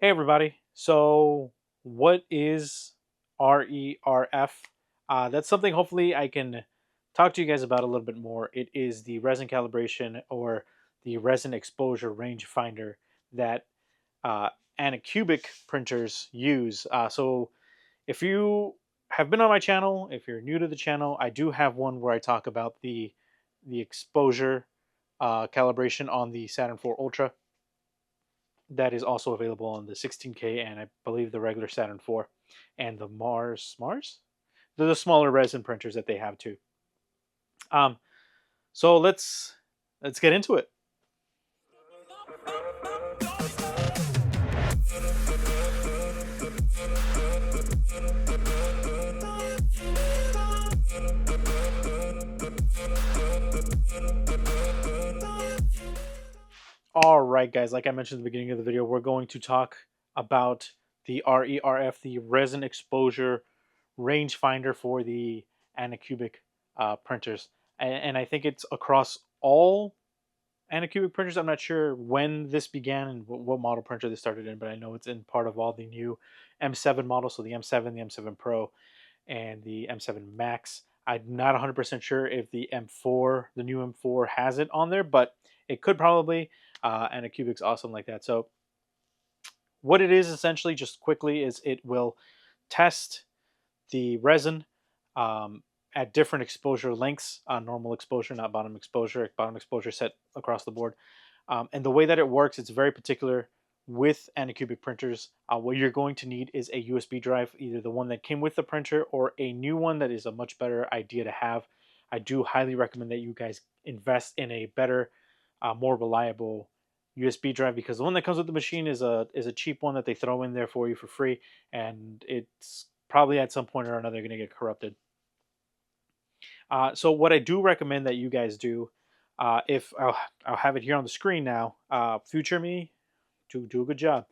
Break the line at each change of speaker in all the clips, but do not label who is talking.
Hey everybody. So what is RERF? That's something hopefully I can talk to you guys about a little bit more. It is the resin calibration or the resin exposure rangefinder that uh, Anycubic printers use. So if you have been on my channel, if you're new to the channel, I do have one where I talk about the exposure calibration on the Saturn IV Ultra. That is also available on the 16K and I believe the regular Saturn IV and the Mars. They're the smaller resin printers that they have too. Um, so let's get into it. All right, guys. Like I mentioned at the beginning of the video, we're going to talk about the R.E.R.F, the resin exposure rangefinder for the Anycubic printers, and I think it's across all Anycubic printers. I'm not sure when this began and what model printer this started in, but I know it's in part of all the new M7 models. So the M7, the M7 Pro, and the M7 Max. I'm not 100% sure if the M4, the new M4, has it on there, but it could probably. Anycubic's awesome like that. So what it is essentially, just quickly, is it will test the resin um, at different exposure lengths, normal exposure, not bottom exposure set across the board. And the way that it works, it's very particular with Anycubic printers. What you're going to need is a USB drive, either the one that came with the printer or a new one that is a much better idea to have. I do highly recommend that you guys invest in a better, more reliable USB drive, because the one that comes with the machine is a cheap one that they throw in there for you for free, and it's probably at some point or another going to get corrupted. So what I do recommend that you guys do, if I'll have it here on the screen now, future me, to do a good job.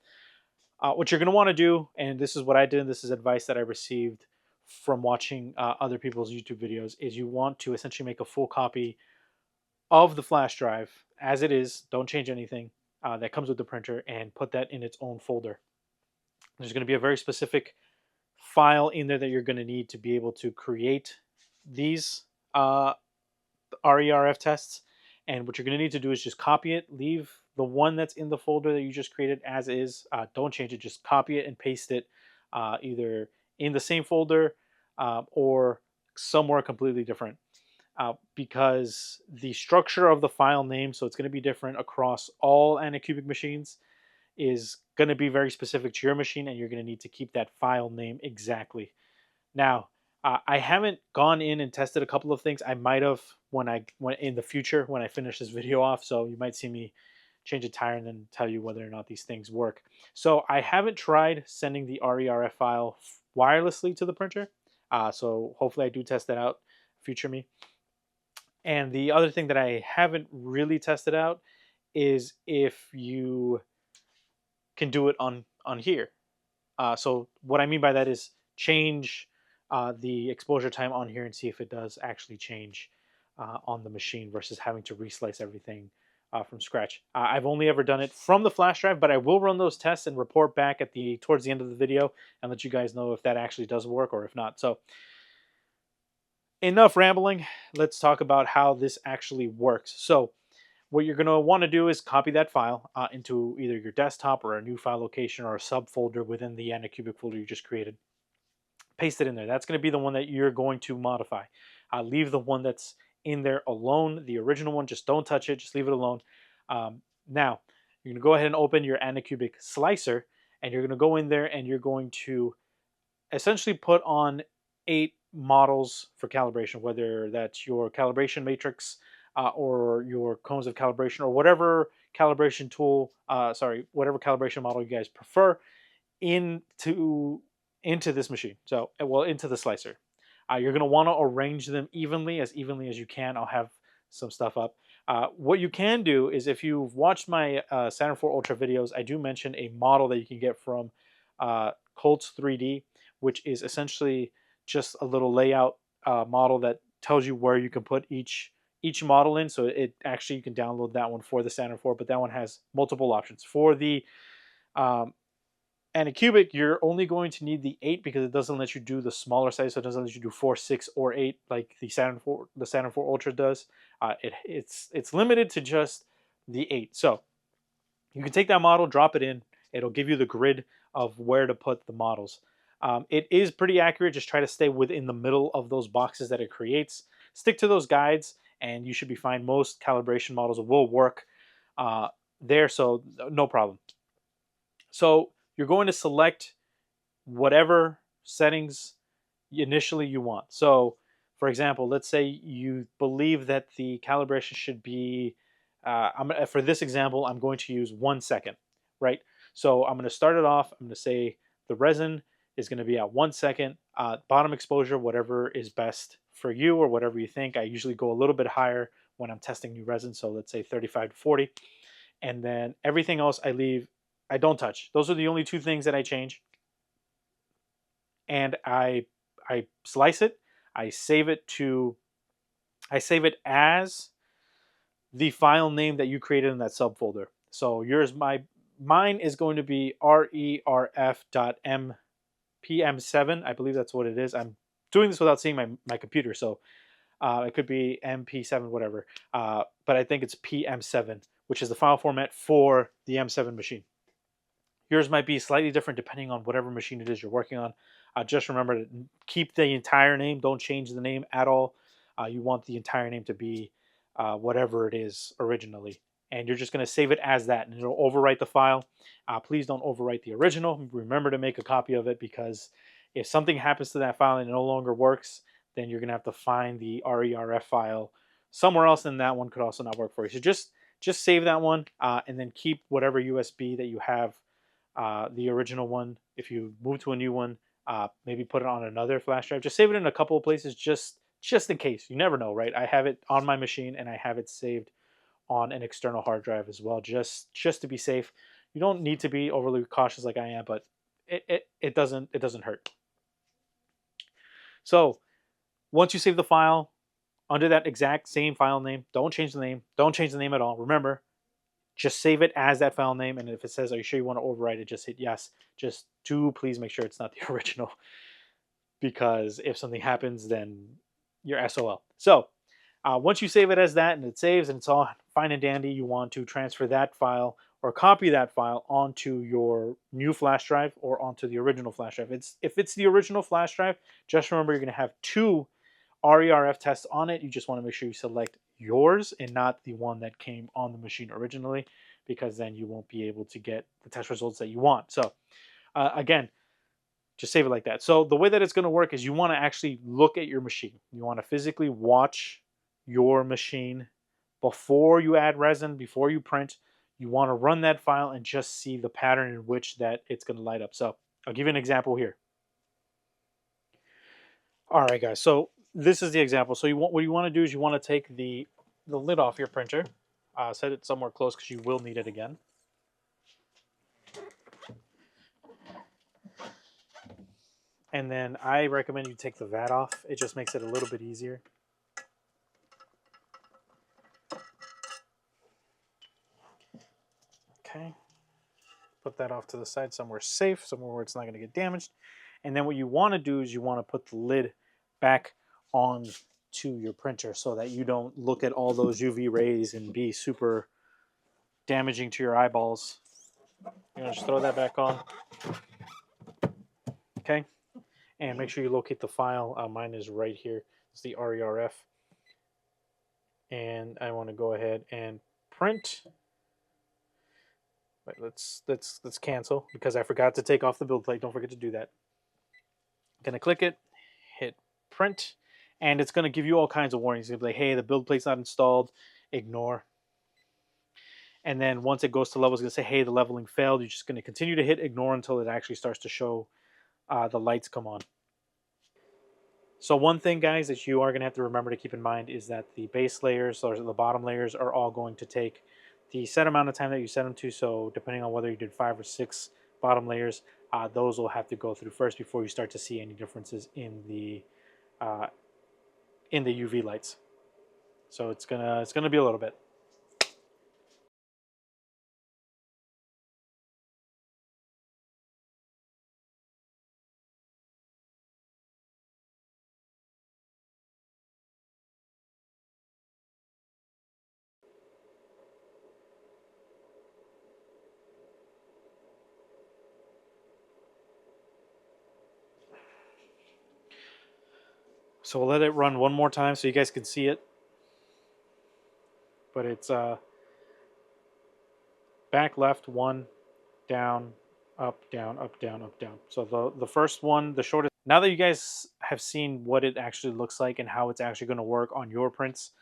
What you're going to want to do, and this is what I did, and this is advice that I received from watching other people's YouTube videos, is you want to essentially make a full copy of the flash drive as it is. Don't change anything that comes with the printer, and put that in its own folder. There's going to be a very specific file in there that you're going to need to be able to create these R.E.R.F tests. And what you're going to need to do is just copy it, leave the one that's in the folder that you just created as is. Don't change it, just copy it and paste it either in the same folder or somewhere completely different. Because the structure of the file name, so it's going to be different across all Anycubic machines, is going to be very specific to your machine, and you're going to need to keep that file name exactly. Now, I haven't gone in and tested a couple of things. I might have when in the future when I finish this video off. So you might see me change a tire and then tell you whether or not these things work. So I haven't tried sending the RERF file wirelessly to the printer. So hopefully I do test that out, future me. And the other thing that I haven't really tested out is if you can do it on here. So what I mean by that is change the exposure time on here and see if it does actually change on the machine versus having to reslice everything from scratch. I've only ever done it from the flash drive, but I will run those tests and report back at towards the end of the video and let you guys know if that actually does work or if not. So enough rambling. Let's talk about how this actually works. So what you're going to want to do is copy that file into either your desktop or a new file location or a subfolder within the Anycubic folder you just created. Paste it in there. That's going to be the one that you're going to modify. Leave the one that's in there alone, the original one. Just don't touch it. Just leave it alone. Now, you're going to go ahead and open your Anycubic slicer, and you're going to go in there and you're going to essentially put on 8 models for calibration, whether that's your calibration matrix or your cones of calibration or whatever calibration tool, whatever calibration model you guys prefer into this machine. So, well, into the slicer. You're going to want to arrange them evenly as you can. I'll have some stuff up. What you can do is, if you've watched my Saturn IV Ultra videos, I do mention a model that you can get from Colts 3D, which is essentially just a little layout model that tells you where you can put each model in. So it actually, you can download that one for the Saturn IV, but that one has multiple options. For the Anycubic, you're only going to need the 8 because it doesn't let you do the smaller size, so it doesn't let you do 4, 6, or 8 like the Saturn 4 Ultra does. It's limited to just the 8. So you can take that model, drop it in. It'll give you the grid of where to put the models. It is pretty accurate. Just try to stay within the middle of those boxes that it creates. Stick to those guides, and you should be fine. Most calibration models will work there, so no problem. So you're going to select whatever settings initially you want. So, for example, let's say you believe that the calibration should be, for this example, I'm going to use 1 second, right? So I'm going to start it off. I'm going to say the resin is going to be at 1 second, bottom exposure, whatever is best for you or whatever you think. I usually go a little bit higher when I'm testing new resin. So let's say 35 to 40. And then everything else I don't touch. Those are the only two things that I change. And I slice it. I save it as the file name that you created in that subfolder. So mine is going to be RERF.mpm7. I believe that's what it is. I'm doing this without seeing my computer, so it could be MP7, whatever. But I think it's PM7, which is the file format for the M7 machine. Yours might be slightly different depending on whatever machine it is you're working on. Just remember to keep the entire name. Don't change the name at all. You want the entire name to be whatever it is originally. And you're just going to save it as that, and it'll overwrite the file. Please don't overwrite the original. Remember to make a copy of it, because if something happens to that file and it no longer works, then you're going to have to find the R.E.R.F file somewhere else, and that one could also not work for you. So just save that one, and then keep whatever USB that you have, the original one. If you move to a new one, maybe put it on another flash drive. Just save it in a couple of places, just in case. You never know, right? I have it on my machine, and I have it saved on an external hard drive as well, just to be safe. You don't need to be overly cautious like I am, but it doesn't hurt. So once you save the file under that exact same file name, don't change the name. Don't change the name at all. Remember, just save it as that file name, and if it says, are you sure you want to overwrite it, just hit yes. Just please make sure it's not the original, because if something happens, then you're SOL. So once you save it as that and it saves and it's all fine and dandy, you want to transfer that file or copy that file onto your new flash drive or onto the original flash drive. If it's the original flash drive, just remember you're going to have 2 R.E.R.F tests on it. You just want to make sure you select yours and not the one that came on the machine originally, because then you won't be able to get the test results that you want. So again, just save it like that. So the way that it's going to work is you want to actually look at your machine. You want to physically watch your machine before you add resin, before you print. You want to run that file and just see the pattern in which that it's going to light up. So I'll give you an example here. All right, guys. So this is the example. So what you want to do is you want to take the lid off your printer, set it somewhere close because you will need it again. And then I recommend you take the vat off. It just makes it a little bit easier. Okay. Put that off to the side somewhere safe, somewhere where it's not going to get damaged. And then what you want to do is you want to put the lid back on to your printer so that you don't look at all those UV rays and be super damaging to your eyeballs. You're going to just throw that back on. Okay. And make sure you locate the file. Mine is right here. It's the R.E.R.F. And I want to go ahead and print. Wait, let's cancel because I forgot to take off the build plate. Don't forget to do that. Gonna click it, hit print, and it's gonna give you all kinds of warnings. It's gonna be like, hey, the build plate's not installed. Ignore. And then once it goes to level, it's gonna say, hey, the leveling failed. You're just gonna continue to hit ignore until it actually starts to show the lights come on. So one thing, guys, that you are going to have to remember to keep in mind is that the base layers or the bottom layers are all going to take the set amount of time that you set them to. So depending on whether you did 5 or 6 bottom layers, those will have to go through first before you start to see any differences in the UV lights. So it's gonna be a little bit. So we'll let it run one more time so you guys can see it. But it's back left, one, down, up, down, up, down, up, down. So the first one, the shortest. Now that you guys have seen what it actually looks like and how it's actually going to work on your prints,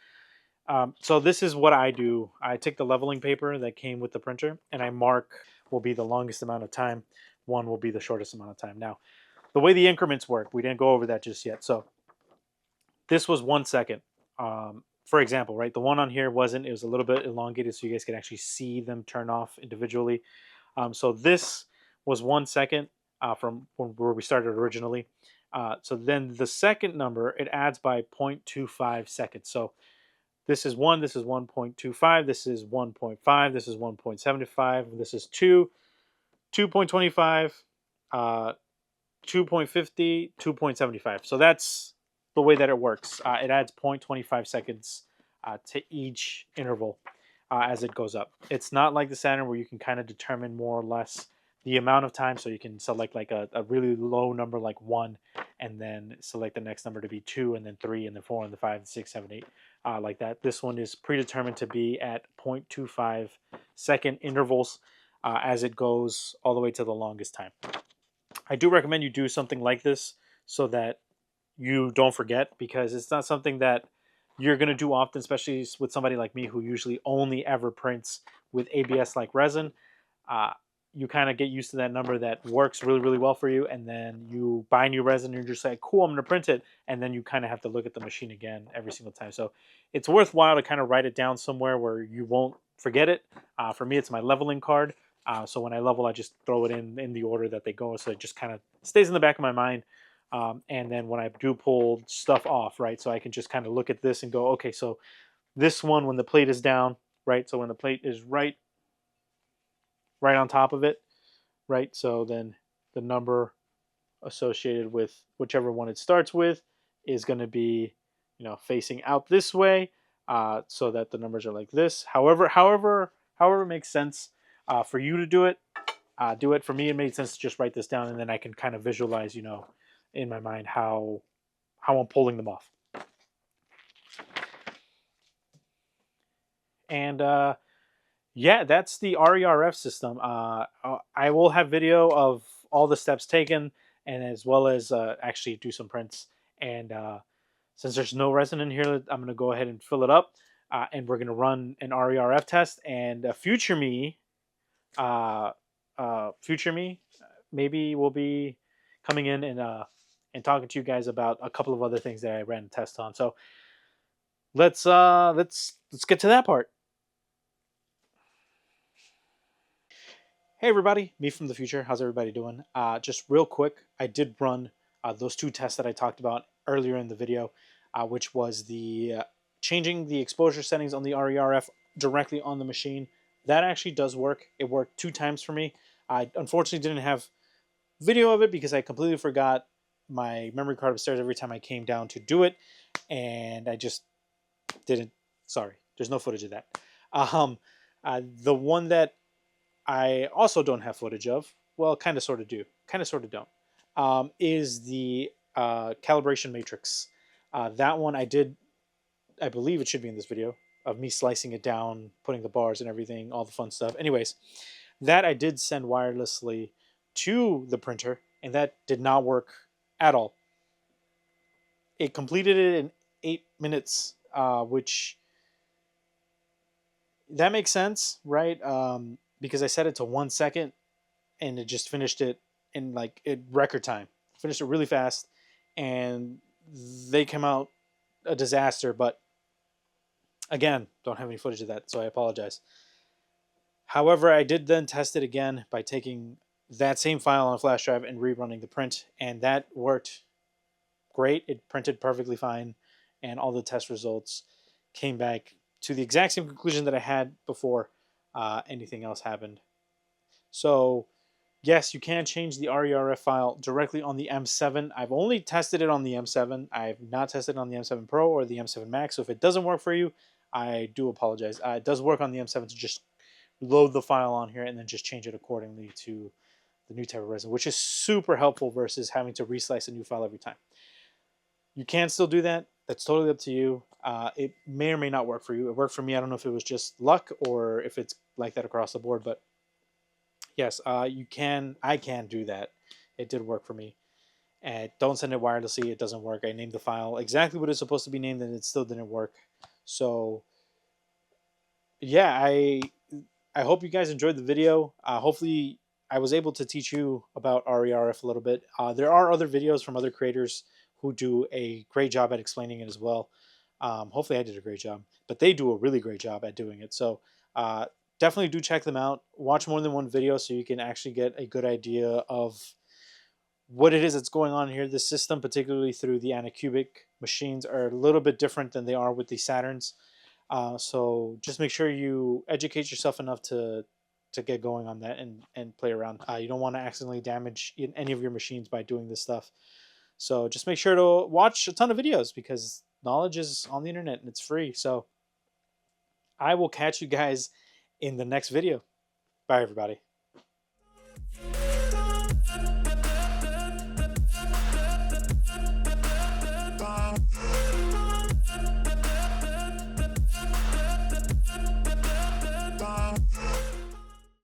so this is what I do. I take the leveling paper that came with the printer and I mark will be the longest amount of time. One will be the shortest amount of time. Now, the way the increments work, we didn't go over that just yet. So this was 1 second. For example, right? The one on here wasn't. It was a little bit elongated so you guys could actually see them turn off individually. So this was 1 second from where we started originally. So then the second number, it adds by 0.25 seconds. So this is 1, this is 1.25, this is 1.5, this is 1.75, this is 2, 2.25, 2.50, 2.75. So that's the way that it works. It adds 0.25 seconds to each interval as it goes up. It's not like the Saturn where you can kind of determine more or less the amount of time. So you can select like a really low number like 1 and then select the next number to be 2 and then 3 and then 4 and then 5 and 6, 7, 8 like that. This one is predetermined to be at 0.25 second intervals as it goes all the way to the longest time. I do recommend you do something like this so that you don't forget, because it's not something that you're going to do often, especially with somebody like me who usually only ever prints with ABS like resin. You kind of get used to that number that works really, really well for you, and then you buy new resin and you're just like, cool, I'm going to print it, and then you kind of have to look at the machine again every single time. So it's worthwhile to kind of write it down somewhere where you won't forget it. For me, it's my leveling card. So when I level, I just throw it in the order that they go, so it just kind of stays in the back of my mind. And then when I do pull stuff off, right, so I can just kind of look at this and go, okay, so this one, when the plate is down, right, so when the plate is right on top of it, right, so then the number associated with whichever one it starts with is going to be, facing out this way, so that the numbers are like this. However it makes sense for you to do it, do it. For me, it made sense to just write this down, and then I can kind of visualize, in my mind how I'm pulling them off. And yeah, that's the R.E.R.F system. I will have video of all the steps taken, and as well as actually do some prints. And since there's no resin in here, I'm going to go ahead and fill it up, and we're going to run an R.E.R.F test. And future me, maybe will be coming in and talking to you guys about a couple of other things that I ran a test on. So let's get to that part. Hey everybody, me from the future. How's everybody doing? Just real quick, I did run those two tests that I talked about earlier in the video, which was the changing the exposure settings on the R.E.R.F directly on the machine. That actually does work. It worked 2 times for me. I unfortunately didn't have video of it because I completely forgot my memory card upstairs every time I came down to do it, and I just didn't. Sorry, there's no footage of that. The one that I also don't have footage of, well, kind of sort of do, kind of sort of don't, is the calibration matrix. That one I did, I believe it should be in this video, of me slicing it down, putting the bars and everything, all the fun stuff. Anyways, that I did send wirelessly to the printer, and that did not work at all. It completed it in 8 minutes, which that makes sense, right? Because I set it to 1 second, and it just finished it in like record time. Finished it really fast, and they came out a disaster. But again, don't have any footage of that, so I apologize. However, I did then test it again by taking that same file on a flash drive and rerunning the print, and that worked great. It printed perfectly fine, and all the test results came back to the exact same conclusion that I had before anything else happened. So yes, you can change the R.E.R.F file directly on the M7. I've only tested it on the M7. I've not tested it on the M7 Pro or the M7 Max. So if it doesn't work for you, I do apologize. It does work on the M7 to just load the file on here and then just change it accordingly to the new type of resin, which is super helpful versus having to reslice a new file every time. You can still do that. That's totally up to you. It may or may not work for you. It worked for me. I don't know if it was just luck or if it's like that across the board, but yes, you can. I can do that. It did work for me. And don't send it wirelessly. It doesn't work. I named the file exactly what it's supposed to be named, and it still didn't work. So yeah, I hope you guys enjoyed the video. Hopefully, I was able to teach you about R.E.R.F a little bit. There are other videos from other creators who do a great job at explaining it as well. Hopefully, I did a great job, but they do a really great job at doing it. So uh, definitely do check them out. Watch more than one video so you can actually get a good idea of what it is that's going on here. This system, particularly through the Anycubic machines, are a little bit different than they are with the Saturns. So just make sure you educate yourself enough to get going on that and play around. You don't want to accidentally damage any of your machines by doing this stuff. So just make sure to watch a ton of videos because knowledge is on the internet and it's free. So I will catch you guys in the next video. Bye, everybody.